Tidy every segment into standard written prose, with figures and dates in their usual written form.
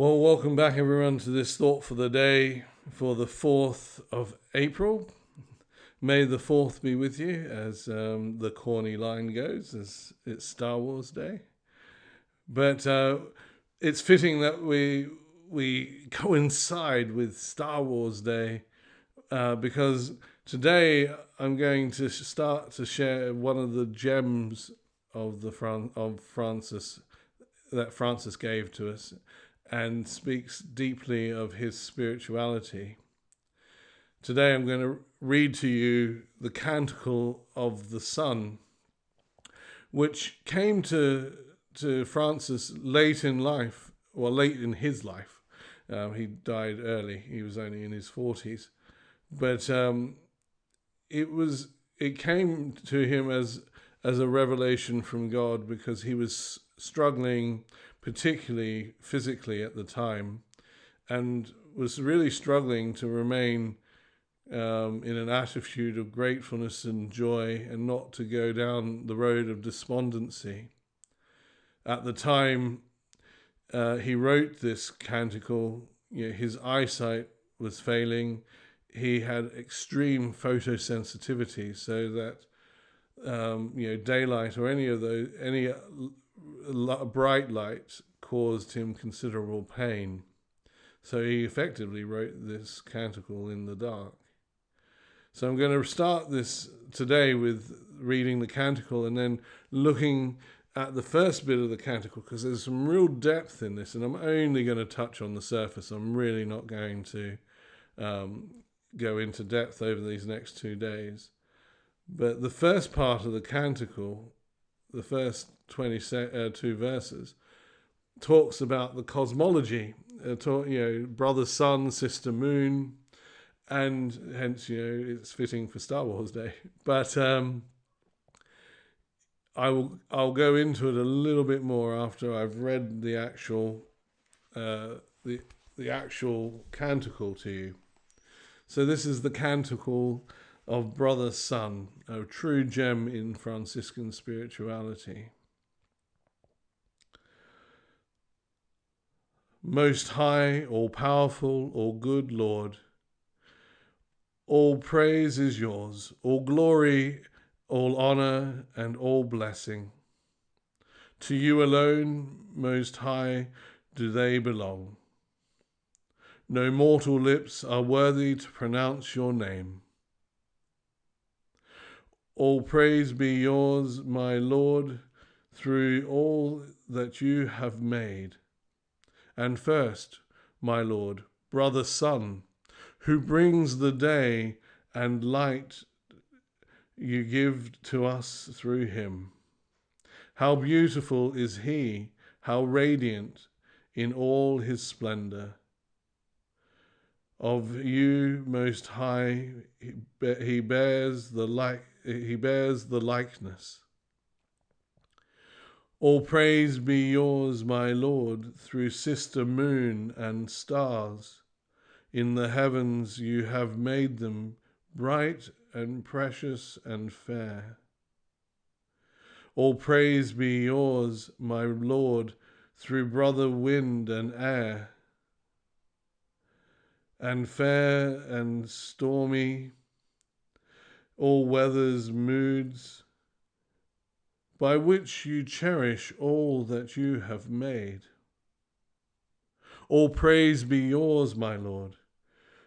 Well, welcome back everyone to this thought for the day for the 4th of April. May the 4th be with you, as the corny line goes, as it's Star Wars Day. But it's fitting that we coincide with Star Wars Day because today I'm going to start to share one of the gems of Francis that Francis gave to us, and speaks deeply of his spirituality. Today I'm going to read to you the Canticle of the Sun, which came to Francis late in life, well, late in his life. He died early. He was only in his 40s. But it came to him as a revelation from God, because he was struggling particularly physically at the time, and was really struggling to remain in an attitude of gratefulness and joy, and not to go down the road of despondency. At the time he wrote this canticle, his eyesight was failing. He had extreme photosensitivity, so that daylight or any bright light caused him considerable pain. So he effectively wrote this canticle in the dark. So I'm going to start this today with reading the canticle and then looking at the first bit of the canticle, because there's some real depth in this, and I'm only going to touch on the surface. I'm really not going to go into depth over these next 2 days. But the first part of the canticle, the first 22 verses, talks about the cosmology, brother sun, sister moon, and hence it's fitting for Star Wars Day. But I'll go into it a little bit more after I've read the actual the actual canticle to you. So this is the Canticle of Brother Sun, a true gem in Franciscan spirituality. Most high, all-powerful, all-good Lord, all praise is yours, all glory, all honor, and all blessing. To you alone, Most High, do they belong. No mortal lips are worthy to pronounce your name. All praise be yours, my Lord, through all that you have made. And first, my Lord, Brother Sun, who brings the day and light you give to us through him. How beautiful is he, how radiant in all his splendor. Of you, Most High, he bears the likeness. All praise be yours, my Lord, through sister moon and stars. In the heavens you have made them bright and precious and fair. All praise be yours, my Lord, through brother wind and air. And fair and stormy, all weathers, moods, by which you cherish all that you have made. All praise be yours, my Lord,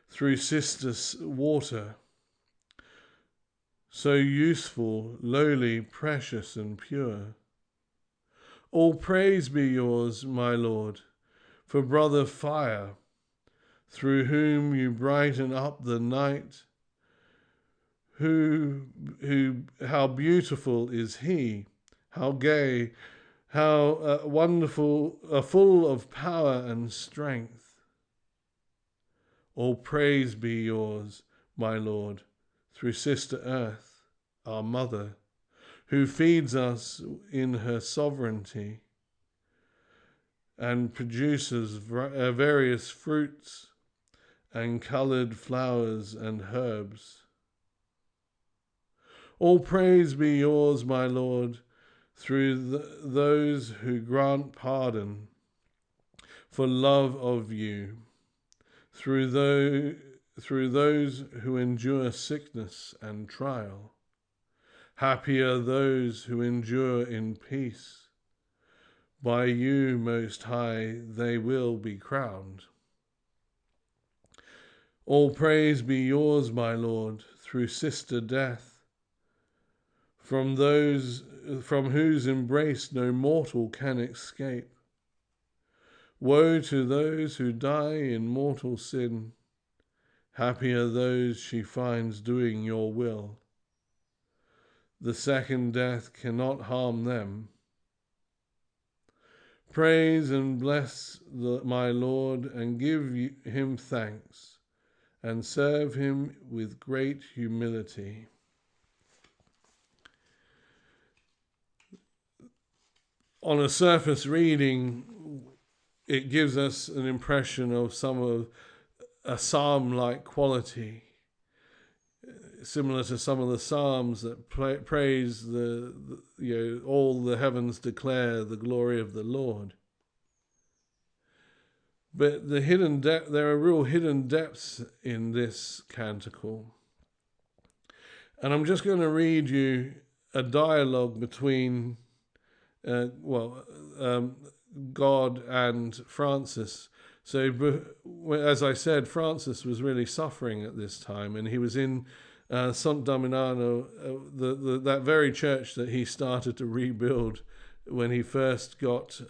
through sister water, so useful, lowly, precious, and pure. All praise be yours, my Lord, for brother fire, through whom you brighten up the night. How beautiful is he, how gay, how wonderful, full of power and strength. All praise be yours, my Lord, through sister earth, our mother, who feeds us in her sovereignty and produces various fruits and colored flowers and herbs. All praise be yours, my Lord, through those who grant pardon, for love of you, through those who endure sickness and trial. Happy are those who endure in peace. By you, Most High, they will be crowned. All praise be yours, my Lord, through Sister Death, from whose embrace no mortal can escape. Woe to those who die in mortal sin. Happy are those she finds doing your will. The second death cannot harm them. Praise and bless my Lord, and give him thanks, and serve him with great humility. On a surface reading, it gives us an impression of a psalm-like quality, similar to some of the psalms that praise all the heavens declare the glory of the Lord. But there are real hidden depths in this canticle. And I'm just going to read you a dialogue between God and Francis. So, as I said, Francis was really suffering at this time, and he was in Sant Damiano, that very church that he started to rebuild when he first got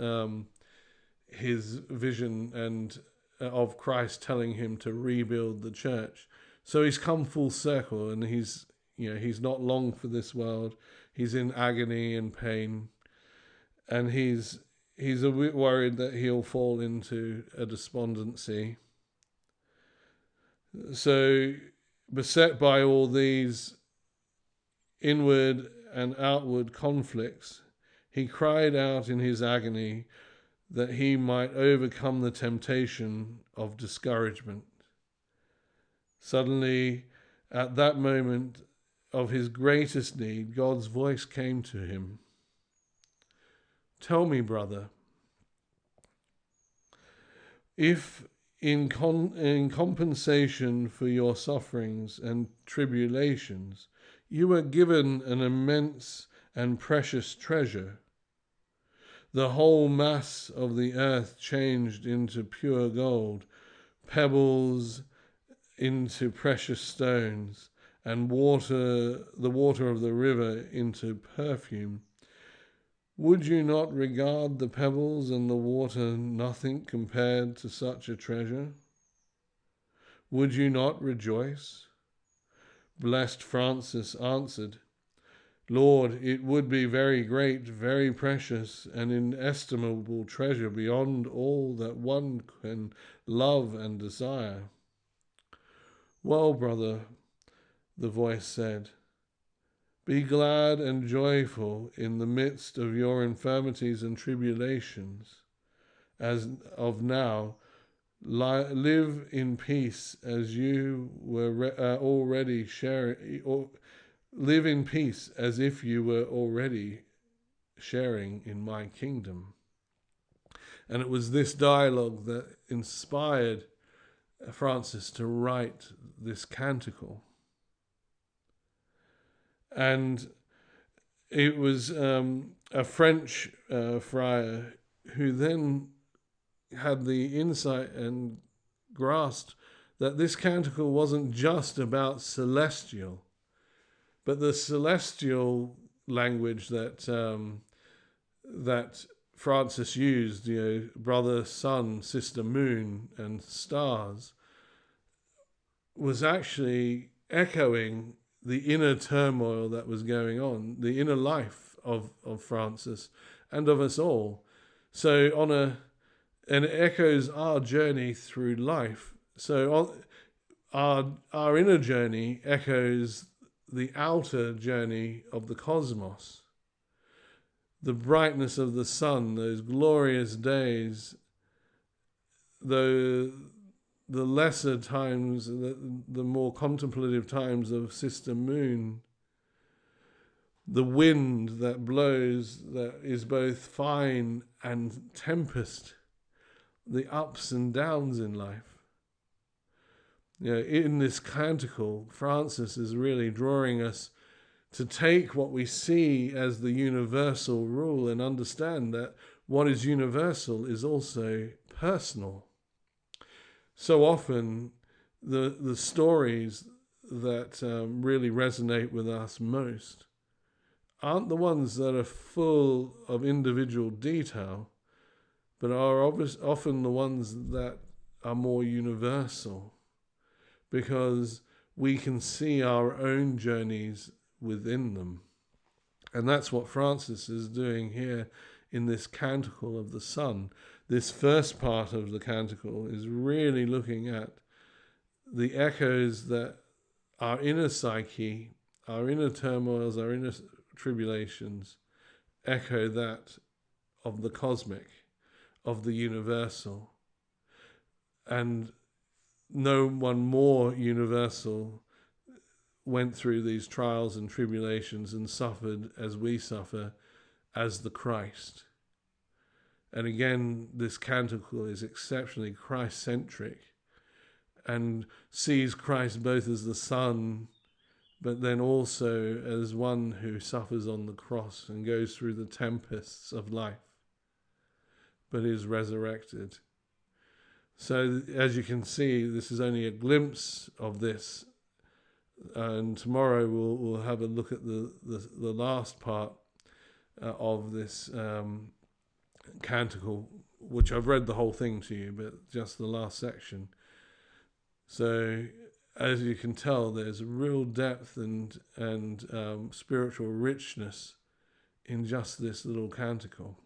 his vision and of Christ telling him to rebuild the church. So he's come full circle, and he's not long for this world. He's in agony and pain, and he's a bit worried that he'll fall into a despondency. So, beset by all these inward and outward conflicts, he cried out in his agony that he might overcome the temptation of discouragement. Suddenly, at that moment of his greatest need, God's voice came to him. Tell me, brother, if in compensation for your sufferings and tribulations, you were given an immense and precious treasure, the whole mass of the earth changed into pure gold, pebbles into precious stones, and the water of the river into perfume, would you not regard the pebbles and the water nothing compared to such a treasure? Would you not rejoice? Blessed Francis answered, Lord, it would be very great, very precious, an inestimable treasure beyond all that one can love and desire. Well, brother, the voice said, be glad and joyful in the midst of your infirmities and tribulations. As of now, live in peace as you were already sharing, or live in peace as if you were already sharing in my kingdom. And it was this dialogue that inspired Francis to write this canticle. And it was a French friar who then had the insight and grasped that this canticle wasn't just about celestial, but the celestial language that Francis used, brother sun, sister moon, and stars, was actually echoing the inner turmoil that was going on, the inner life of Francis and of us all. So and it echoes our journey through life. So our inner journey echoes the outer journey of the cosmos. The brightness of the sun, those glorious days, the lesser times, the more contemplative times of Sister Moon, the wind that blows, that is both fine and tempest, the ups and downs in life. In this canticle, Francis is really drawing us to take what we see as the universal rule and understand that what is universal is also personal. So often, the stories that really resonate with us most aren't the ones that are full of individual detail, but are often the ones that are more universal, because we can see our own journeys within them. And that's what Francis is doing here in this Canticle of the Sun. This first part of the Canticle is really looking at the echoes that our inner psyche, our inner turmoils, our inner tribulations, echo that of the cosmic, of the universal. And no one more universal went through these trials and tribulations and suffered as we suffer as the Christ. And again, this canticle is exceptionally Christ-centric and sees Christ both as the Son, but then also as one who suffers on the cross and goes through the tempests of life, but is resurrected. So as you can see, this is only a glimpse of this. And tomorrow we'll have a look at the last part of this canticle, which I've read the whole thing to you, but just the last section. So as you can tell, there's real depth and spiritual richness in just this little canticle.